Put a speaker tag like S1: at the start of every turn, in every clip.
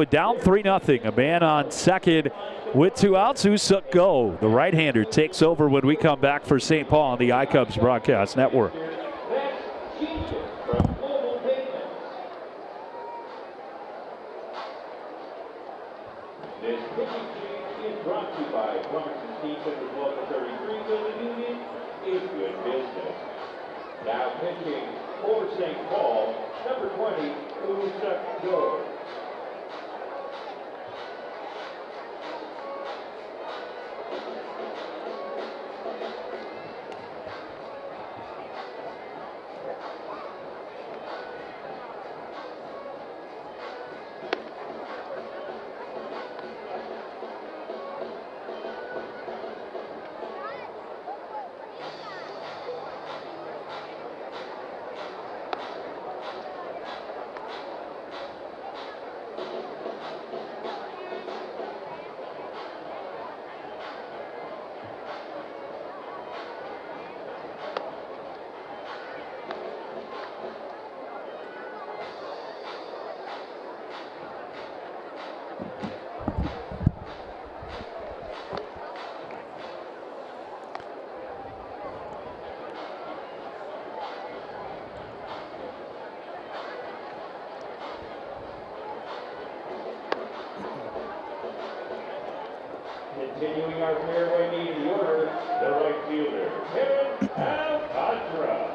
S1: Down 3-0. A man on second with 2 outs. Woo-Suk go. The right-hander takes over when we come back for St. Paul on the iCubs Broadcast Network.
S2: This pitching change is brought to you by Plumbers and Steamfitters Local 33 Building Union is good business. Now pitching for St. Paul, number 20, Woo-Suk go. Continuing our fairway meet the order, the right fielder, Alcantara.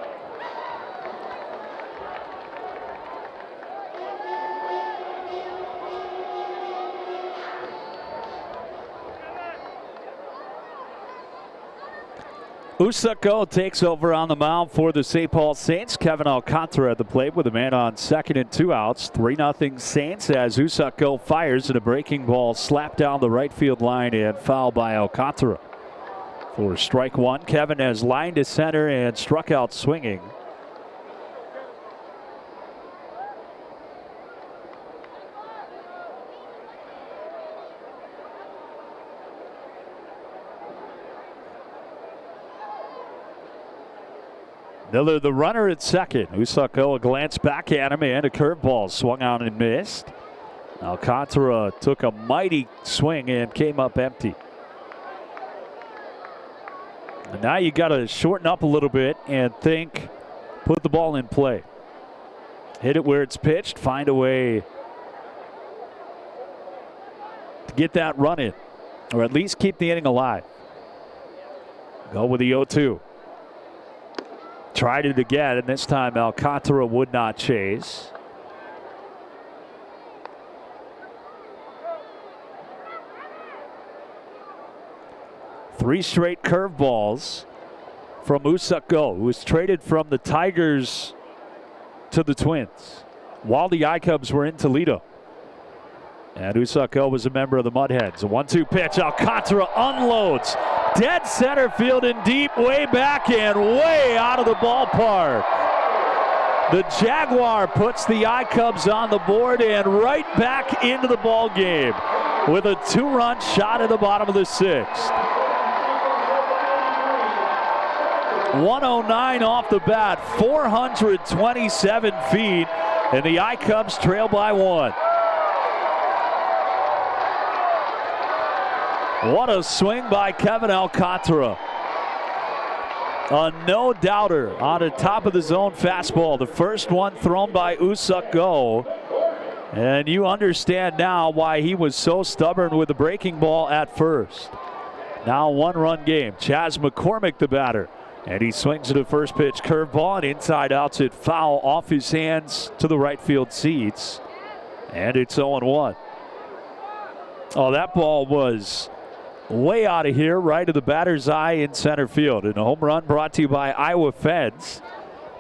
S1: Woo-Suk go takes over on the mound for the St. Paul Saints. Kevin Alcantara at the plate with a man on second and 2 outs. 3-0 Saints as Woo-Suk go fires and a breaking ball slapped down the right field line and foul by Alcantara. For strike one, Kevin has lined to center and struck out swinging. Miller, the runner at second. Woo-Suk go a glance back at him and a curveball swung out and missed. Alcantara took a mighty swing and came up empty. And now you got to shorten up a little bit and think, put the ball in play. Hit it where it's pitched, find a way to get that run in, or at least keep the inning alive. Go with the 0-2. Tried it again, and this time Alcantara would not chase. Three straight curveballs from Woo-Suk go, who was traded from the Tigers to the Twins while the iCubs were in Toledo. And Woo-Suk go was a member of the Mudheads. A 1-2 pitch. Alcantara unloads. Dead center field and deep, way back and way out of the ballpark. The Jaguar puts the iCubs on the board and right back into the ball game with a 2-run shot at the bottom of the 6th. 109 off the bat, 427 feet, and the iCubs trail by 1. What a swing by Kevin Alcantara. A no-doubter on the top of the zone fastball. The first one thrown by Woo-Suk go. And you understand now why he was so stubborn with the breaking ball at first. Now 1-run game. Chas McCormick the batter. And he swings at the first pitch curveball and inside outs it foul off his hands to the right field seats. And it's 0-1. Oh, that ball was way out of here, right of the batter's eye in center field. And a home run brought to you by Iowa Fence.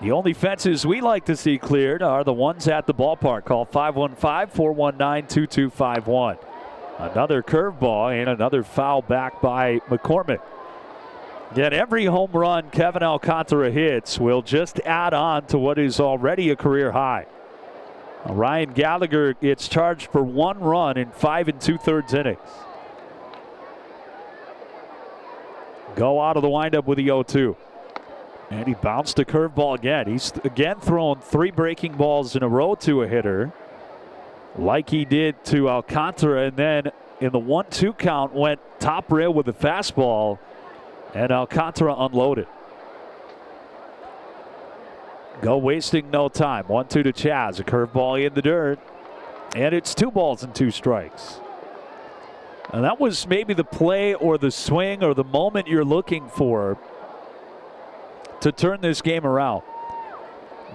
S1: The only fences we like to see cleared are the ones at the ballpark. Call 515-419-2251. Another curveball and another foul back by McCormick. Yet every home run Kevin Alcantara hits will just add on to what is already a career high. Ryan Gallagher gets charged for 1 run in 5 2/3 innings. Go out of the windup with the 0-2. And he bounced a curveball again. He's again thrown 3 breaking balls in a row to a hitter. like he did to Alcantara, and then in the 1-2 count went top rail with the fastball, and Alcantara unloaded. Go wasting no time. 1-2 to Chaz. A curveball in the dirt. And it's 2 balls and 2 strikes. And that was maybe the play or the swing or the moment you're looking for to turn this game around.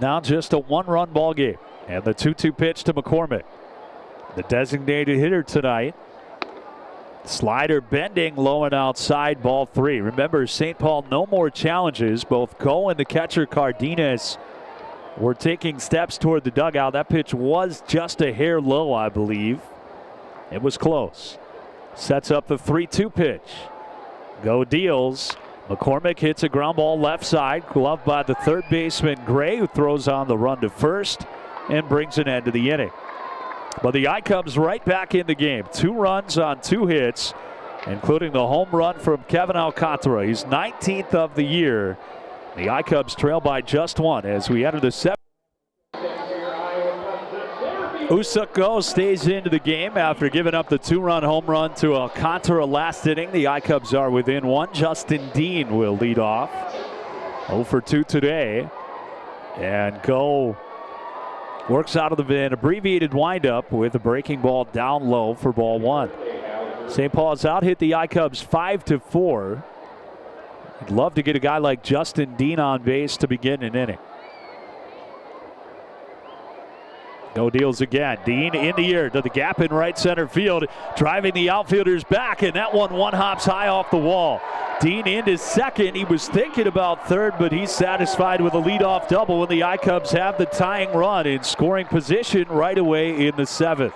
S1: Now just a 1-run ball game. And the 2-2 pitch to McCormick. The designated hitter tonight. Slider bending low and outside, ball 3. Remember, St. Paul, no more challenges. Both Go and the catcher Cardenas were taking steps toward the dugout. That pitch was just a hair low, I believe. It was close. Sets up the 3-2 pitch. Go deals. McCormick hits a ground ball left side, gloved by the third baseman Gray, who throws on the run to first and brings an end to the inning. But the I-Cubs right back in the game. 2 runs on 2 hits, including the home run from Kevin Alcantara. He's 19th of the year. The I-Cubs trail by just 1 as we enter the 7th. Woo-Suk Go stays into the game after giving up the 2-run home run to Alcantara last inning. The I-Cubs are within 1. Justin Dean will lead off. 0 for 2 today. And Go works out of an abbreviated windup with a breaking ball down low for ball 1. St. Paul's out hit the I-Cubs 5-4. I'd love to get a guy like Justin Dean on base to begin an inning. No deals again. Dean in the air to the gap in right center field, driving the outfielders back, and that one hops high off the wall. Dean into second. He was thinking about third, but he's satisfied with a leadoff double when the I-Cubs have the tying run in scoring position right away in the 7th.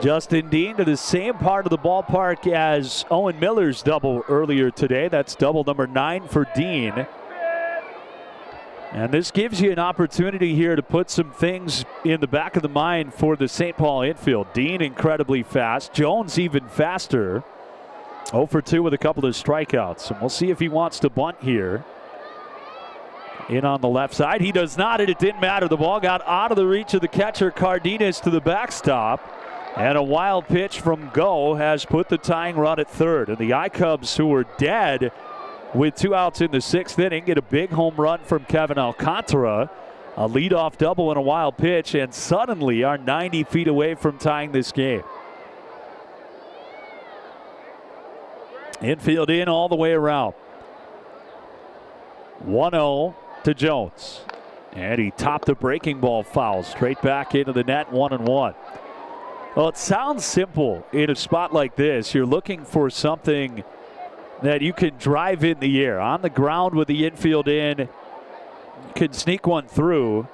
S1: Justin Dean to the same part of the ballpark as Owen Miller's double earlier today. That's double number 9 for Dean. And this gives you an opportunity here to put some things in the back of the mind for the St. Paul infield. Dean incredibly fast. Jones even faster. 0 for 2 with a couple of strikeouts. And we'll see if he wants to bunt here. In on the left side. He does not, and it didn't matter. The ball got out of the reach of the catcher Cardenas to the backstop. And a wild pitch from Go has put the tying run at third. And the I-Cubs, who were dead with 2 outs in the 6th inning, get a big home run from Kevin Alcantara. A leadoff double and a wild pitch, and suddenly are 90 feet away from tying this game. Infield in all the way around. 1-0 to Jones. And he topped the breaking ball foul straight back into the net, 1-1. Well, it sounds simple in a spot like this. You're looking for something that you can drive in the air. On the ground with the infield in, you can sneak one through.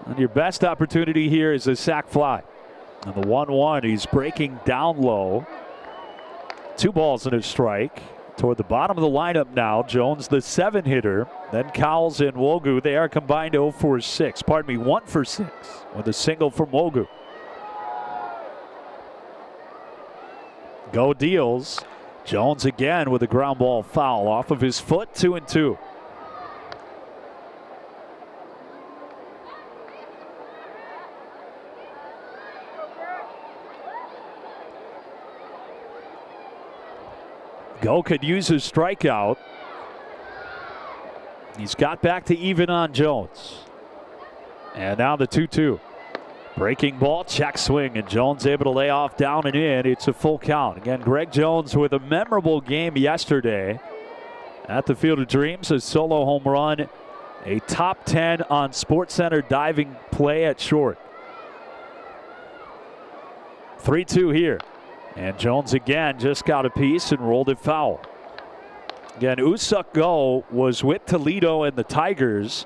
S1: And your best opportunity here is a sac fly. And the 1-1, he's breaking down low. 2 balls and a strike. Toward the bottom of the lineup now, Jones the 7-hitter. Then Cowles and Wogu. They are combined 0 for 6. Pardon me, 1 for 6 with a single from Wogu. Go deals. Jones again with a ground ball foul off of his foot, 2-2. Go could use a strikeout. He's got back to even on Jones. And now the 2-2. Breaking ball, check swing, and Jones able to lay off down and in. It's a full count. Again, Greg Jones with a memorable game yesterday at the Field of Dreams. A solo home run, a top 10 on SportsCenter diving play at short. 3-2 here. And Jones again just got a piece and rolled it foul. Again, Woo-Suk Go was with Toledo and the Tigers.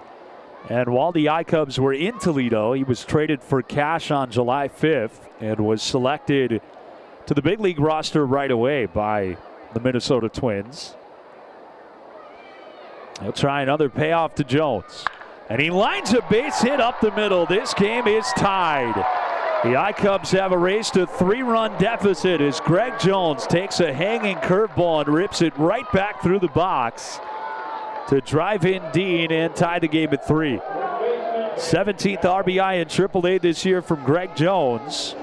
S1: And while the I-Cubs were in Toledo, he was traded for cash on July 5th and was selected to the big league roster right away by the Minnesota Twins. He'll try another payoff to Jones. And he lines a base hit up the middle. This game is tied. The I-Cubs have erased a 3-run deficit as Greg Jones takes a hanging curveball and rips it right back through the box to drive in Dean and tie the game at 3. 17th RBI in AAA this year from Greg Jones.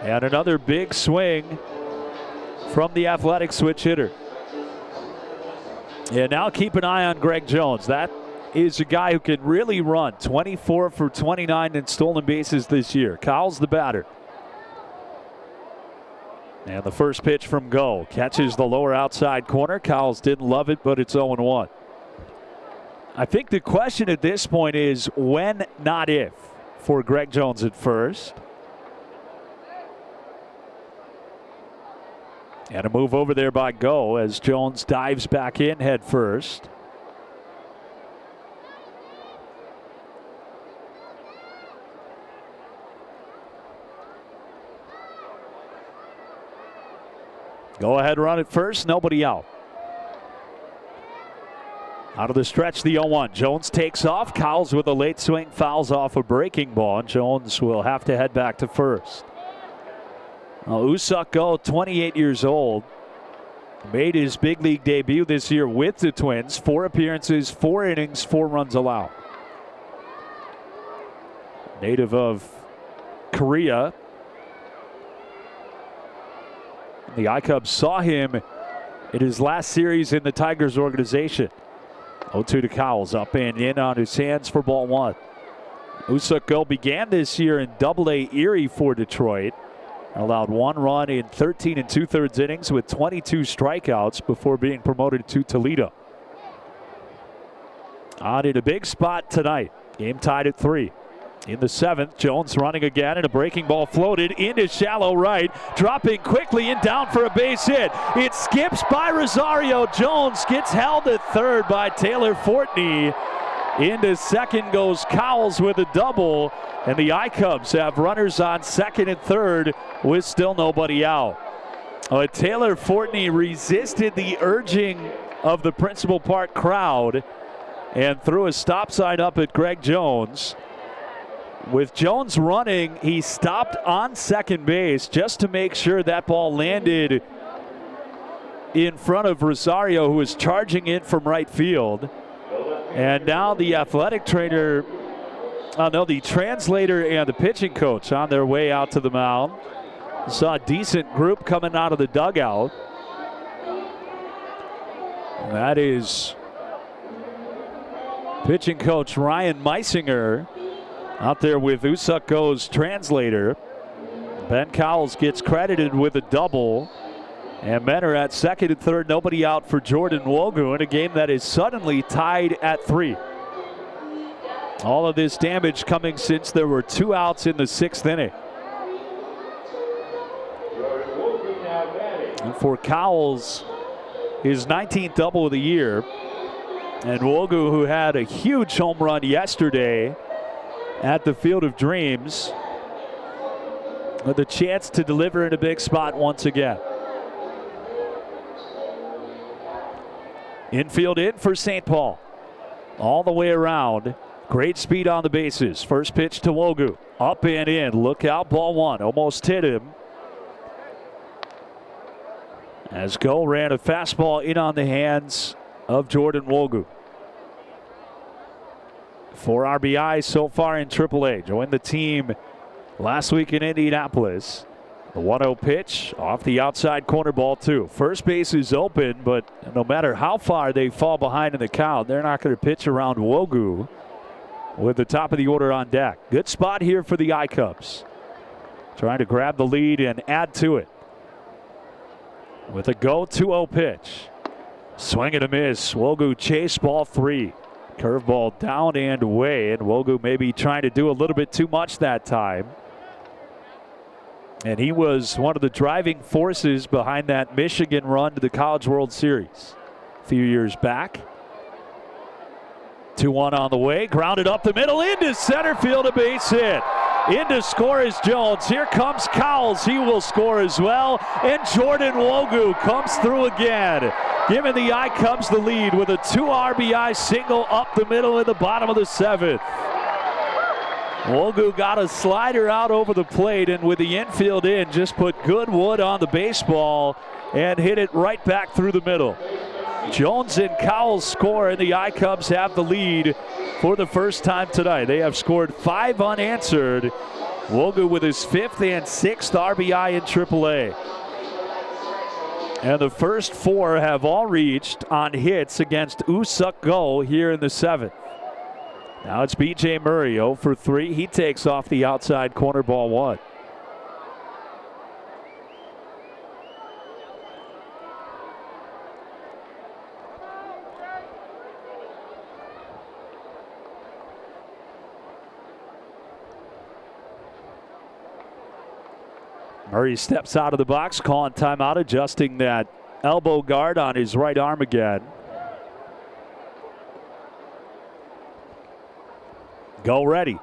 S1: And another big swing from the Athletic switch hitter. And now keep an eye on Greg Jones. That is a guy who can really run. 24 for 29 in stolen bases this year. Cowles the batter. And the first pitch from Go. Catches the lower outside corner. Cowles didn't love it, but it's 0-1. I think the question at this point is when, not if, for Greg Jones at first. And a move over there by Go as Jones dives back in head first. Go ahead, run at first, nobody out. Out of the stretch, the 0-1. Jones takes off. Cowles with a late swing, fouls off a breaking ball. And Jones will have to head back to first. Woo-Suk Go, 28 years old. Made his big league debut this year with the Twins. 4 appearances, 4 innings, 4 runs allowed. Native of Korea. The I-Cubs saw him in his last series in the Tigers organization. 0-2 to Cowles, up and in on his hands for ball 1. Woo-Suk Go began this year in AA Erie for Detroit. Allowed 1 run in 13 2/3 innings with 22 strikeouts before being promoted to Toledo. On in a big spot tonight. Game tied at 3. In the 7th, Jones running again, and a breaking ball floated into shallow right, dropping quickly and down for a base hit. It skips by Rosario. Jones gets held at third by Taylor Fortney. Into second goes Cowles with a double, and the I-Cubs have runners on second and third with still nobody out. Taylor Fortney resisted the urging of the Principal Park crowd and threw a stop sign up at Greg Jones. With Jones running, he stopped on second base just to make sure that ball landed in front of Rosario, who was charging in from right field. And now the athletic trainer, the translator and the pitching coach on their way out to the mound. Saw a decent group coming out of the dugout. And that is pitching coach Ryan Meisinger out there with Woo-Suk Go's translator. Ben Cowles gets credited with a double. And men are at second and third, nobody out for Jordan Wogu in a game that is suddenly tied at 3. All of this damage coming since there were 2 outs in the 6th inning. And for Cowles, his 19th double of the year. And Wogu, who had a huge home run yesterday at the Field of Dreams, with a chance to deliver in a big spot once again. Infield in for St. Paul. All the way around. Great speed on the bases. First pitch to Wogu. Up and in. Look out, ball 1. Almost hit him. As Go ran a fastball in on the hands of Jordan Wogu. 4 RBIs so far in AAA. Joined the team last week in Indianapolis. The 1-0 pitch off the outside corner, ball 2. First base is open, but no matter how far they fall behind in the count, they're not going to pitch around Wogu with the top of the order on deck. Good spot here for the I-Cubs. Trying to grab the lead and add to it. With a Go 2-0 pitch. Swing and a miss. Wogu chase, ball 3. Curveball down and away, and Wogu maybe trying to do a little bit too much that time. And he was one of the driving forces behind that Michigan run to the College World Series a few years back. 2-1 on the way, grounded up the middle into center field, a base hit. In to score is Jones. Here comes Cowles. He will score as well. And Jordan Wogu comes through again, giving the I-Cubs the lead with a 2 RBI single up the middle in the bottom of the 7th. Wogu got a slider out over the plate, and with the infield in, just put good wood on the baseball and hit it right back through the middle. Jones and Cowles score, and the I-Cubs have the lead for the first time tonight. They have scored 5 unanswered. Woo-Suk with his 5th and 6th RBI in AAA. And the first 4 have all reached on hits against Woo-Suk Go here in the 7th. Now it's B.J. Murray 0 for 3. He takes off the outside corner, ball 1. Murray steps out of the box, calling timeout, adjusting that elbow guard on his right arm again. Go ready.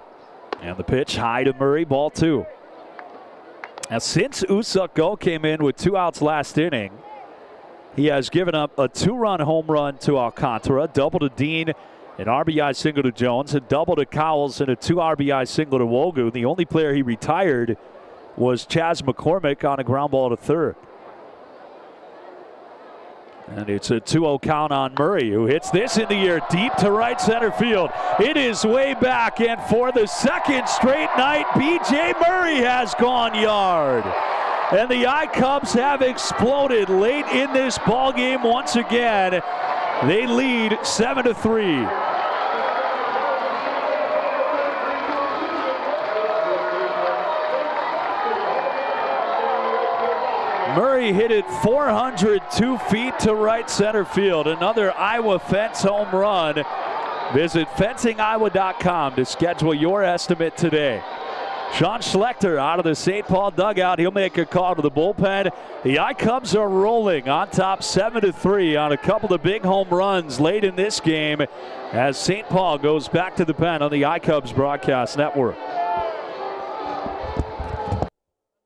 S1: And the pitch high to Murray, ball 2. Now, since Woo-Suk Go came in with 2 outs last inning, he has given up a 2-run home run to Alcantara, double to Dean, an RBI single to Jones, a double to Cowles, and a 2 RBI single to Woo-Suk. The only player he retired was Chas McCormick on a ground ball to third. And it's a 2-0 count on Murray, who hits this in the air deep to right center field. It is way back, and for the second straight night, B.J. Murray has gone yard. And the I-Cubs have exploded late in this ballgame once again. They lead 7-3. Murray hit it 402 feet to right center field. Another Iowa fence home run. Visit fencingiowa.com to schedule your estimate today. Sean Schlechter out of the St. Paul dugout. He'll make a call to the bullpen. The I-Cubs are rolling on top 7-3 on a couple of big home runs late in this game as St. Paul goes back to the pen on the I-Cubs broadcast network.